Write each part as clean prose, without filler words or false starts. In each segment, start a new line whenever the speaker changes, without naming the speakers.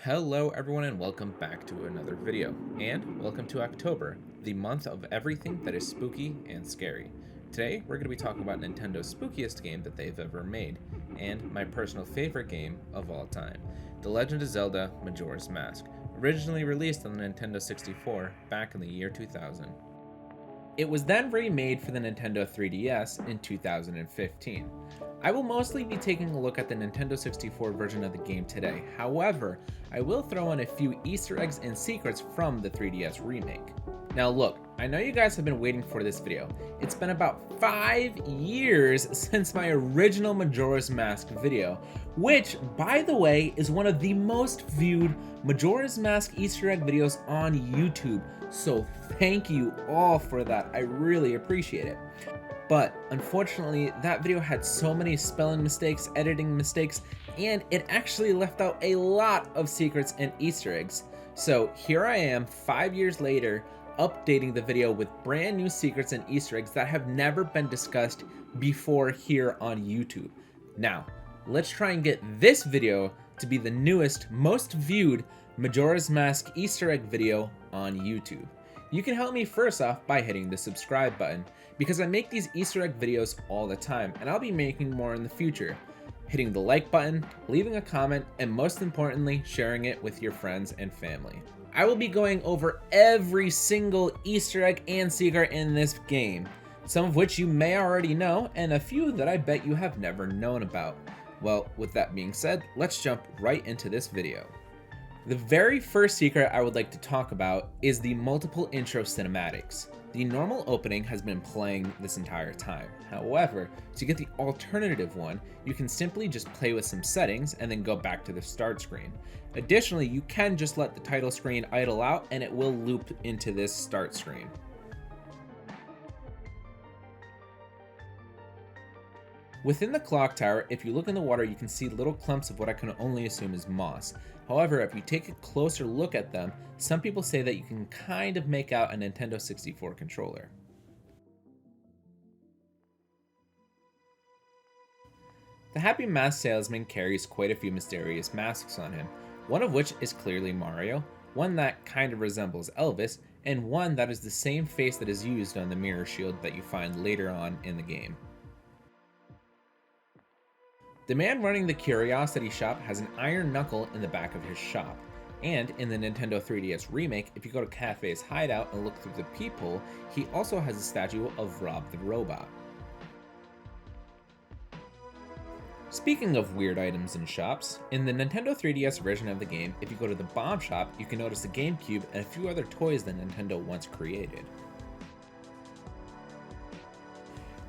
Hello everyone and welcome back to another video, and welcome to October, the month of everything that is spooky and scary. Today we're going to be talking about Nintendo's spookiest game that they've ever made, and my personal favorite game of all time, The Legend of Zelda Majora's Mask, originally released on the Nintendo 64 back in the year 2000. It was then remade for the Nintendo 3DS in 2015. I will mostly be taking a look at the Nintendo 64 version of the game today. However, I will throw in a few Easter eggs and secrets from the 3DS remake. Now look, I know you guys have been waiting for this video. It's been about 5 years since my original Majora's Mask video, which, by the way, is one of the most viewed Majora's Mask Easter egg videos on YouTube. So thank you all for that, I really appreciate it. But unfortunately, that video had so many spelling mistakes, editing mistakes, and it actually left out a lot of secrets and Easter eggs. So here I am 5 years later, updating the video with brand new secrets and Easter eggs that have never been discussed before here on YouTube. Now, let's try and get this video to be the newest, most viewed Majora's Mask Easter egg video on YouTube. You can help me first off by hitting the subscribe button, because I make these Easter egg videos all the time, and I'll be making more in the future. Hitting the like button, leaving a comment, and most importantly, sharing it with your friends and family. I will be going over every single Easter egg and secret in this game, some of which you may already know, and a few that I bet you have never known about. Well, with that being said, let's jump right into this video. The very first secret I would like to talk about is the multiple intro cinematics. The normal opening has been playing this entire time. However, to get the alternative one, you can simply just play with some settings and then go back to the start screen. Additionally, you can just let the title screen idle out and it will loop into this start screen. Within the clock tower, if you look in the water, you can see little clumps of what I can only assume is moss. However, if you take a closer look at them, some people say that you can kind of make out a Nintendo 64 controller. The Happy Mask Salesman carries quite a few mysterious masks on him, one of which is clearly Mario, one that kind of resembles Elvis, and one that is the same face that is used on the mirror shield that you find later on in the game. The man running the Curiosity Shop has an iron knuckle in the back of his shop, and in the Nintendo 3DS remake, if you go to Cafe's hideout and look through the peephole, he also has a statue of Rob the Robot. Speaking of weird items in shops, in the Nintendo 3DS version of the game, if you go to the Bomb Shop, you can notice the GameCube and a few other toys that Nintendo once created.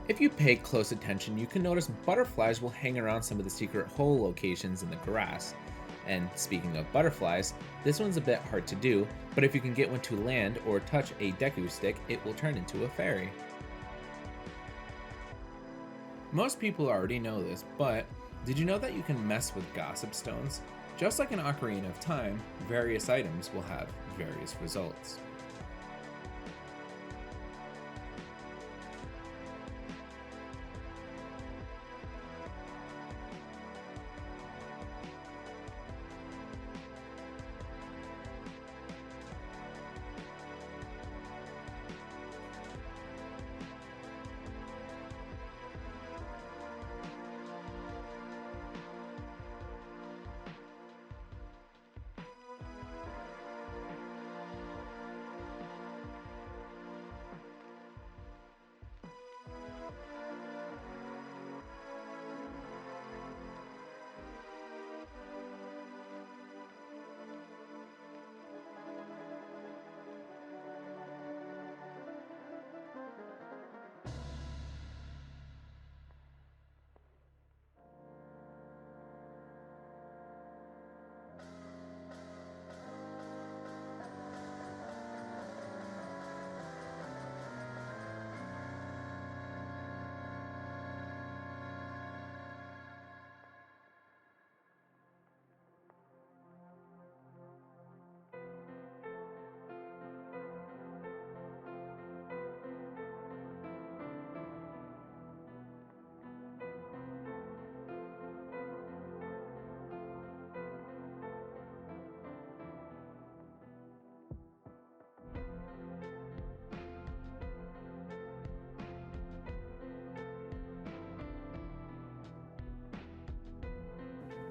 If you pay close attention, you can notice butterflies will hang around some of the secret hole locations in the grass. And speaking of butterflies, this one's a bit hard to do, but if you can get one to land or touch a Deku stick, it will turn into a fairy. Most people already know this, but did you know that you can mess with gossip stones? Just like in Ocarina of Time, various items will have various results.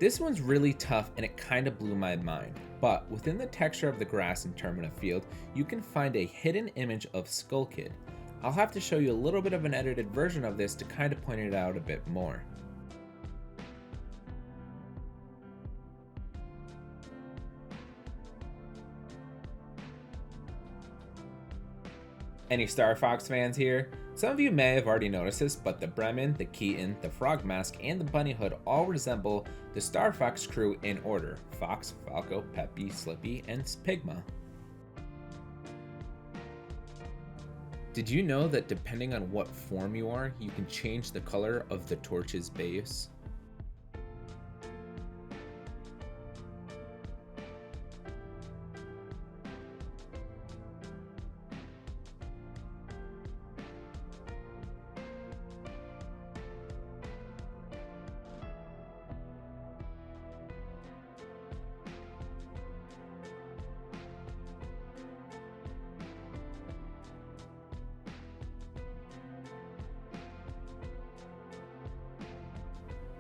This one's really tough and it kinda blew my mind, but within the texture of the grass in Termina Field, you can find a hidden image of Skull Kid. I'll have to show you a little bit of an edited version of this to kinda point it out a bit more. Any Star Fox fans here? Some of you may have already noticed this, but the Bremen, the Keaton, the Frog Mask, and the Bunny Hood all resemble the Star Fox crew in order: Fox, Falco, Peppy, Slippy, and Pigma. Did you know that depending on what form you are, you can change the color of the torch's base?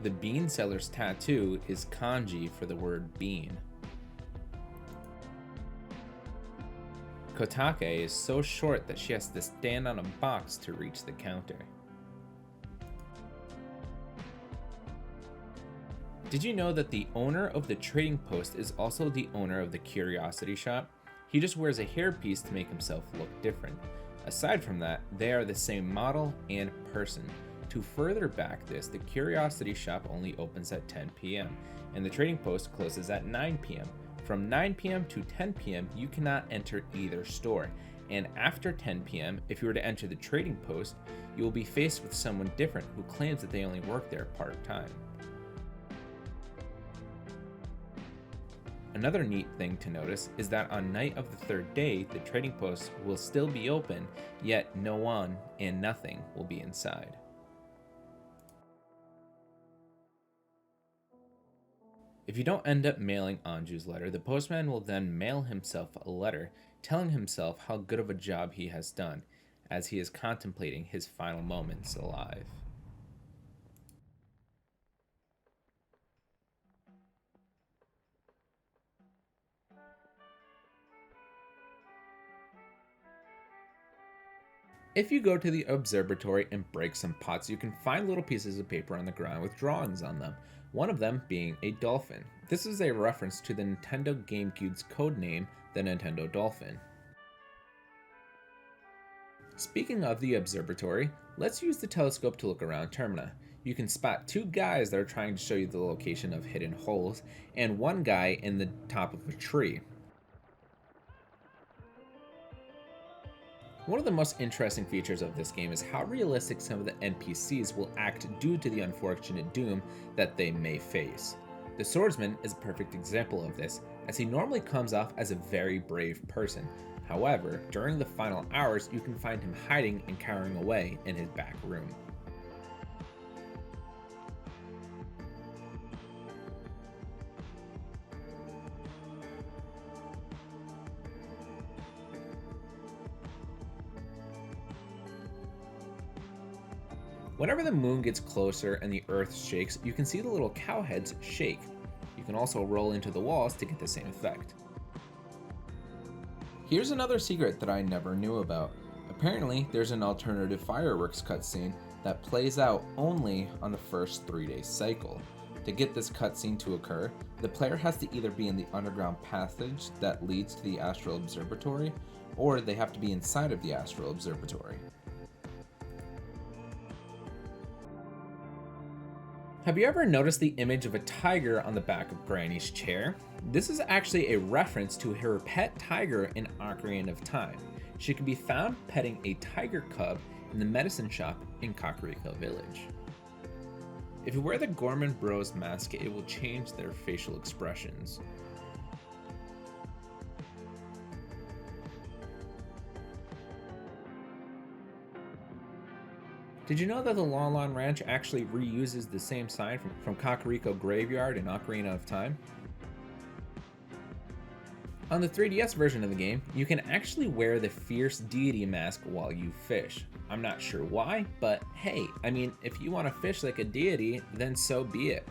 The bean seller's tattoo is kanji for the word bean. Kotake is so short that she has to stand on a box to reach the counter. Did you know that the owner of the trading post is also the owner of the curiosity shop? He just wears a hairpiece to make himself look different. Aside from that, they are the same model and person. To further back this, the curiosity shop only opens at 10 p.m. and the trading post closes at 9 p.m. From 9 p.m. to 10 p.m. you cannot enter either store, and after 10 p.m. if you were to enter the trading post, you will be faced with someone different who claims that they only work there part-time. Another neat thing to notice is that on night of the third day, the trading post will still be open, yet no one and nothing will be inside. If you don't end up mailing Anju's letter, the postman will then mail himself a letter telling himself how good of a job he has done, as he is contemplating his final moments alive. If you go to the observatory and break some pots, you can find little pieces of paper on the ground with drawings on them, one of them being a dolphin. This is a reference to the Nintendo GameCube's codename, the Nintendo Dolphin. Speaking of the observatory, let's use the telescope to look around Termina. You can spot two guys that are trying to show you the location of hidden holes, and one guy in the top of a tree. One of the most interesting features of this game is how realistic some of the NPCs will act due to the unfortunate doom that they may face. The swordsman is a perfect example of this, as he normally comes off as a very brave person. However, during the final hours, you can find him hiding and cowering away in his back room. Whenever the moon gets closer and the earth shakes, you can see the little cow heads shake. You can also roll into the walls to get the same effect. Here's another secret that I never knew about. Apparently, there's an alternative fireworks cutscene that plays out only on the first 3-day cycle. To get this cutscene to occur, the player has to either be in the underground passage that leads to the Astral Observatory, or they have to be inside of the Astral Observatory. Have you ever noticed the image of a tiger on the back of Granny's chair? This is actually a reference to her pet tiger in Ocarina of Time. She can be found petting a tiger cub in the medicine shop in Kakariko Village. If you wear the Gorman Bros mask, it will change their facial expressions. Did you know that the Lon Lon Ranch actually reuses the same sign from Kakariko Graveyard in Ocarina of Time? On the 3DS version of the game, you can actually wear the Fierce Deity mask while you fish. I'm not sure why, but hey, I mean, if you want to fish like a deity, then so be it.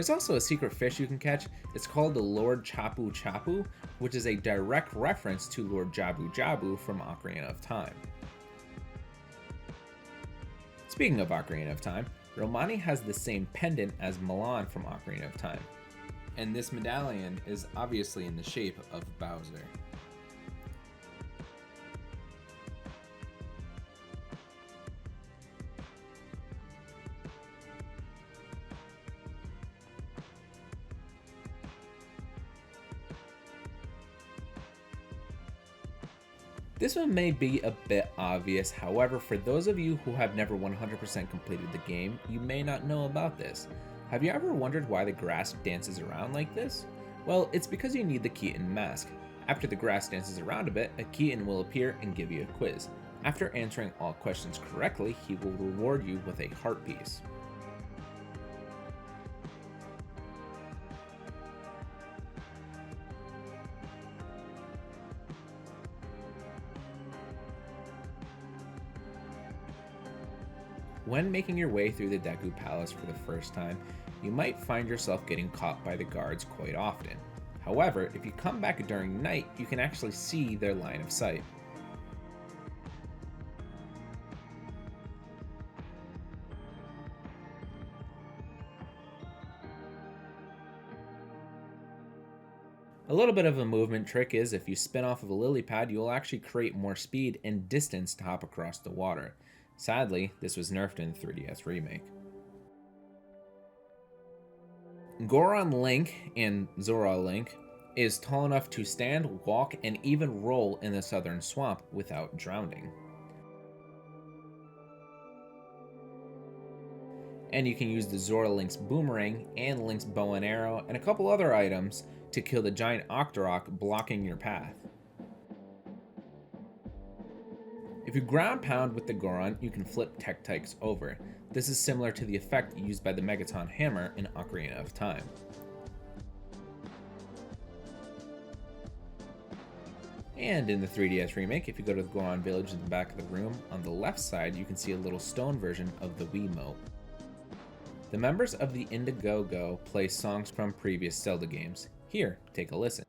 There's also a secret fish you can catch. It's called the Lord Chapu Chapu, which is a direct reference to Lord Jabu Jabu from Ocarina of Time. Speaking of Ocarina of Time, Romani has the same pendant as Milan from Ocarina of Time. And this medallion is obviously in the shape of Bowser. This one may be a bit obvious, however, for those of you who have never 100% completed the game, you may not know about this. Have you ever wondered why the grass dances around like this? Well, it's because you need the Keaton mask. After the grass dances around a bit, a Keaton will appear and give you a quiz. After answering all questions correctly, he will reward you with a heart piece. When making your way through the Deku Palace for the first time, you might find yourself getting caught by the guards quite often. However, if you come back during night, you can actually see their line of sight. A little bit of a movement trick is if you spin off of a lily pad, you will actually create more speed and distance to hop across the water. Sadly, this was nerfed in the 3DS remake. Goron Link and Zora Link is tall enough to stand, walk, and even roll in the southern swamp without drowning. And you can use the Zora Link's boomerang and Link's bow and arrow and a couple other items to kill the giant Octorok blocking your path. If you ground pound with the Goron, you can flip Tektites over. This is similar to the effect used by the Megaton Hammer in Ocarina of Time. And in the 3DS remake, if you go to the Goron village in the back of the room, on the left side you can see a little stone version of the Wiimote. The members of the Indiegogo play songs from previous Zelda games. Here, take a listen.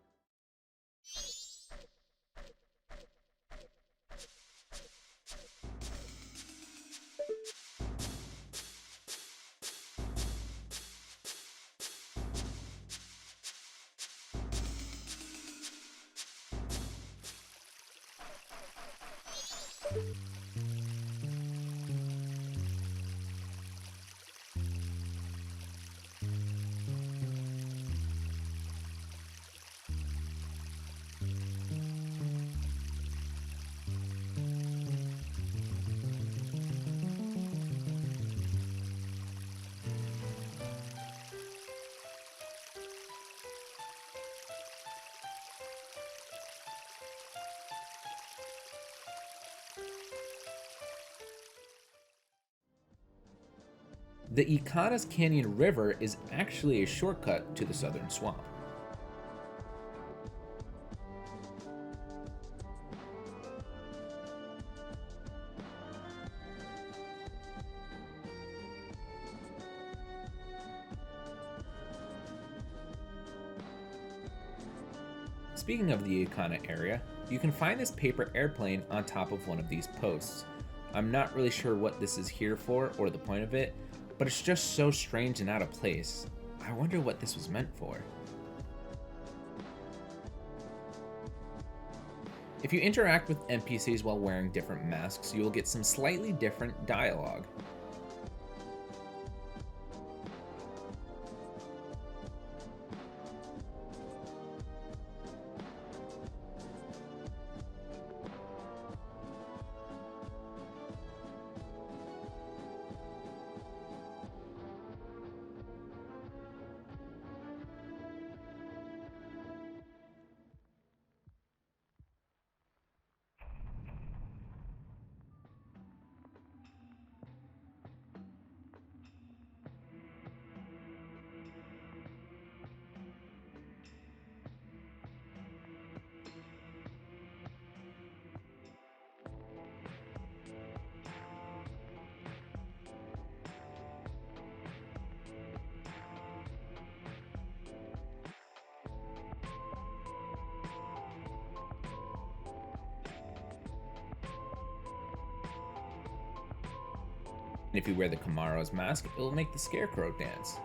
The Ikanas Canyon River is actually a shortcut to the southern swamp. Speaking of the Ikana area, you can find this paper airplane on top of one of these posts. I'm not really sure what this is here for or the point of it, but it's just so strange and out of place. I wonder what this was meant for. If you interact with NPCs while wearing different masks, you will get some slightly different dialogue. If you wear the Kamaro's mask, it will make the Scarecrow dance.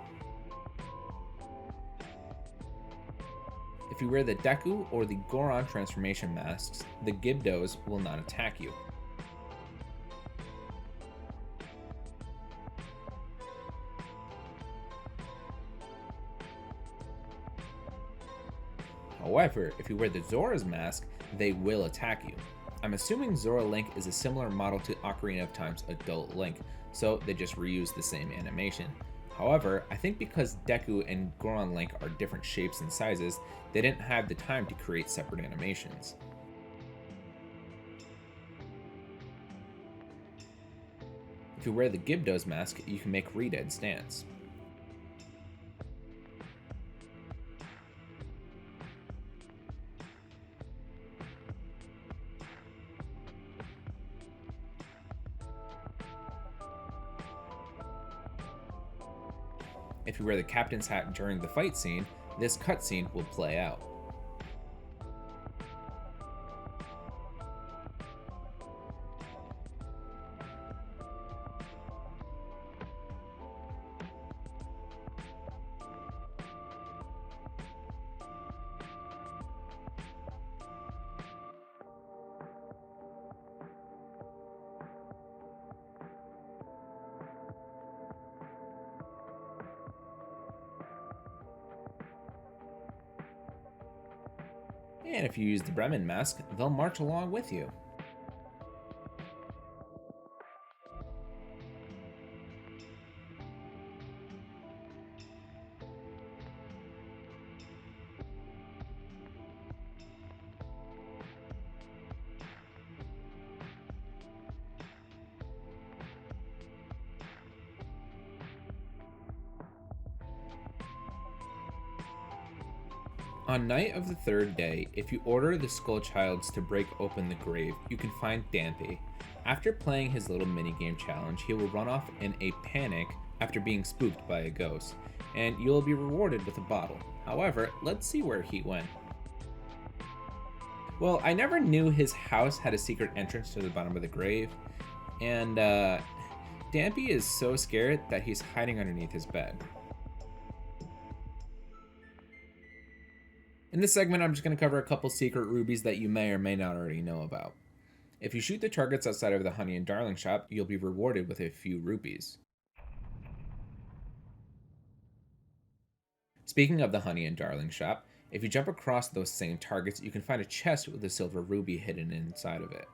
If you wear the Deku or the Goron transformation masks, the Gibdos will not attack you. However, if you wear the Zora's mask, they will attack you. I'm assuming Zora Link is a similar model to Ocarina of Time's adult Link, so they just reused the same animation. However, I think because Deku and Goron Link are different shapes and sizes, they didn't have the time to create separate animations. If you wear the Gibdos mask, you can make Redead's dance. If you wear the captain's hat during the fight scene, this cutscene will play out. And if you use the Bremen mask, they'll march along with you. On night of the third day, if you order the Skull Childs to break open the grave, you can find Dampé. After playing his little minigame challenge, he will run off in a panic after being spooked by a ghost, and you'll be rewarded with a bottle. However, let's see where he went. Well, I never knew his house had a secret entrance to the bottom of the grave, and Dampé is so scared that he's hiding underneath his bed. In this segment, I'm just going to cover a couple secret rubies that you may or may not already know about. If you shoot the targets outside of the Honey and Darling shop, you'll be rewarded with a few rupees. Speaking of the Honey and Darling shop, if you jump across those same targets, you can find a chest with a silver ruby hidden inside of it.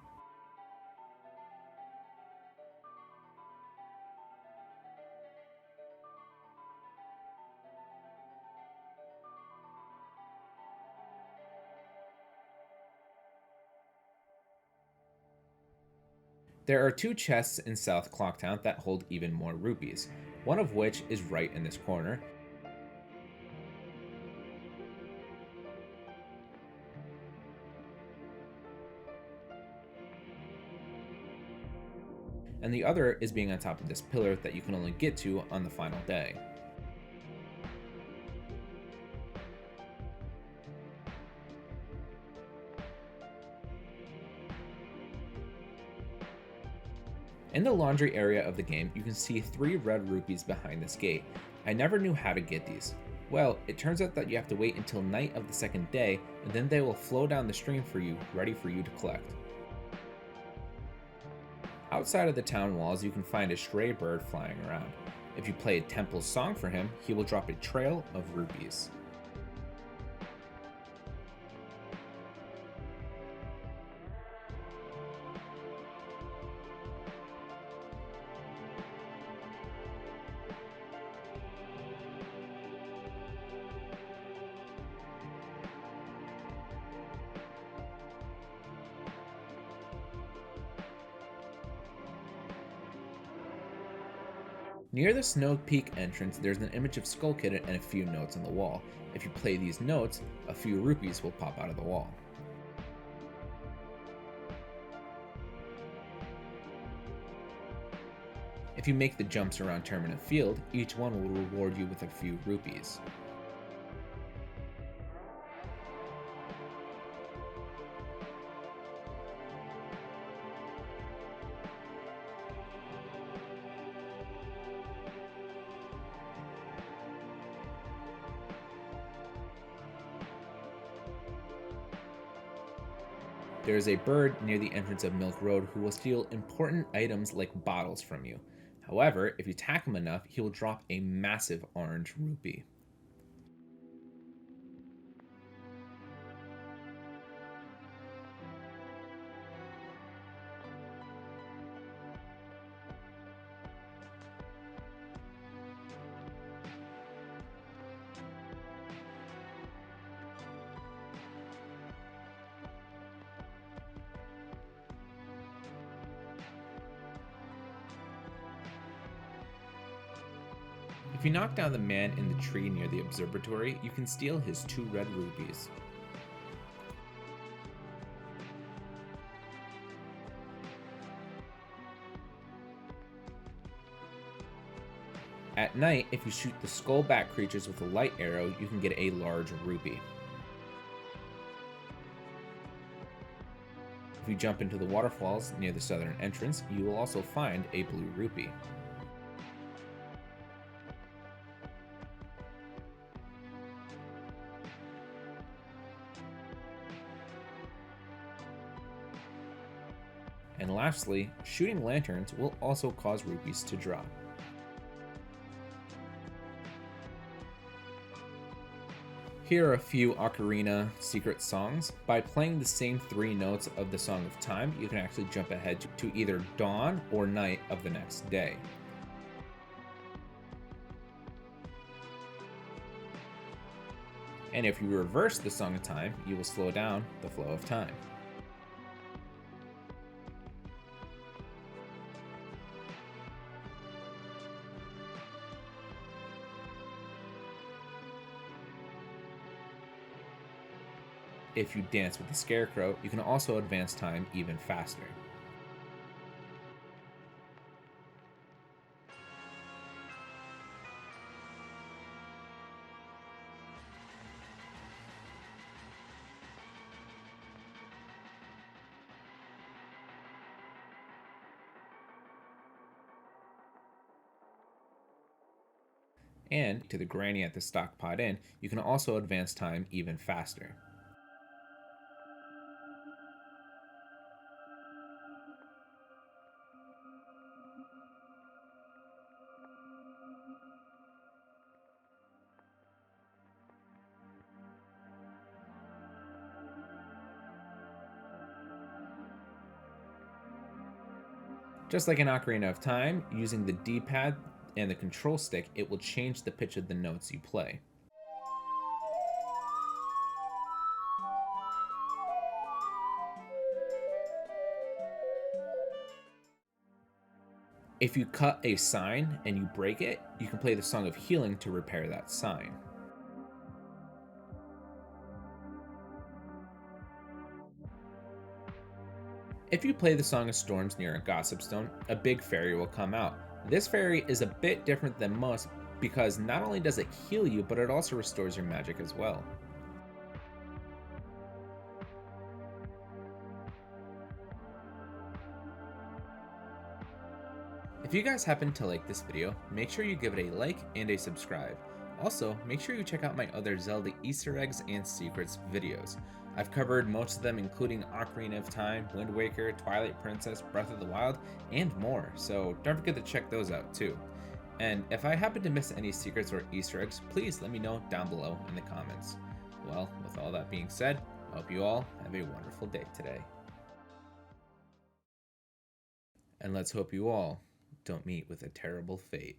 There are two chests in South Clocktown that hold even more rupees, one of which is right in this corner. And the other is being on top of this pillar that you can only get to on the final day. In the laundry area of the game, you can see 3 red rupees behind this gate. I never knew how to get these. Well, it turns out that you have to wait until night of the second day, and then they will flow down the stream for you, ready for you to collect. Outside of the town walls, you can find a stray bird flying around. If you play a temple song for him, he will drop a trail of rupees. Near the Snow Peak entrance, there's an image of Skull Kid and a few notes on the wall. If you play these notes, a few rupees will pop out of the wall. If you make the jumps around Termina Field, each one will reward you with a few rupees. There is a bird near the entrance of Milk Road who will steal important items like bottles from you. However, if you attack him enough, he will drop a massive orange rupee. If you knock down the man in the tree near the observatory, you can steal his 2 red rupees. At night, if you shoot the skullback creatures with a light arrow, you can get a large rupee. If you jump into the waterfalls near the southern entrance, you will also find a blue rupee. And lastly, shooting lanterns will also cause rupees to drop. Here are a few ocarina secret songs. By playing the same 3 notes of the Song of Time, you can actually jump ahead to either dawn or night of the next day. And if you reverse the Song of Time, you will slow down the flow of time. If you dance with the Scarecrow, you can also advance time even faster. And to the granny at the Stockpot Inn, you can also advance time even faster. Just like an Ocarina of Time, using the D-pad and the control stick, it will change the pitch of the notes you play. If you cut a sign and you break it, you can play the Song of Healing to repair that sign. If you play the Song of Storms near a Gossip Stone, a big fairy will come out. This fairy is a bit different than most because not only does it heal you, but it also restores your magic as well. If you guys happen to like this video, make sure you give it a like and a subscribe. Also, make sure you check out my other Zelda Easter eggs and secrets videos. I've covered most of them, including Ocarina of Time, Wind Waker, Twilight Princess, Breath of the Wild, and more, so don't forget to check those out too. And if I happen to miss any secrets or Easter eggs, please let me know down below in the comments. Well, with all that being said, I hope you all have a wonderful day today. And let's hope you all don't meet with a terrible fate.